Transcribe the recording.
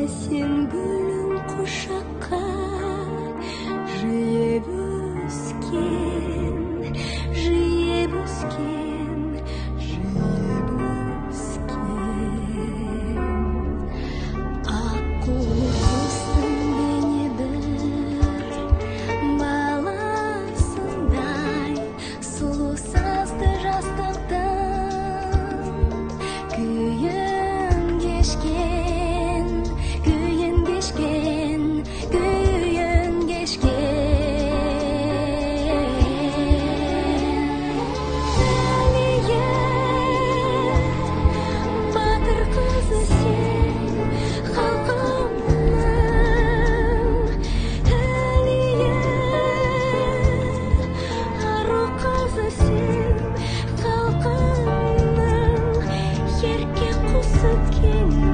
сен гүлің құшаққа жиып өскен, жиып өскен, жиып өскен. Аққу құстың бейне бір баласындай, сұлу сазды жастықтың күйін кешкен, күйін кешкен, күйін кешкен. Әлия, батыр қызы сен халқымның, Әлия, ару қызы сен халқымның, ерке құсы екен.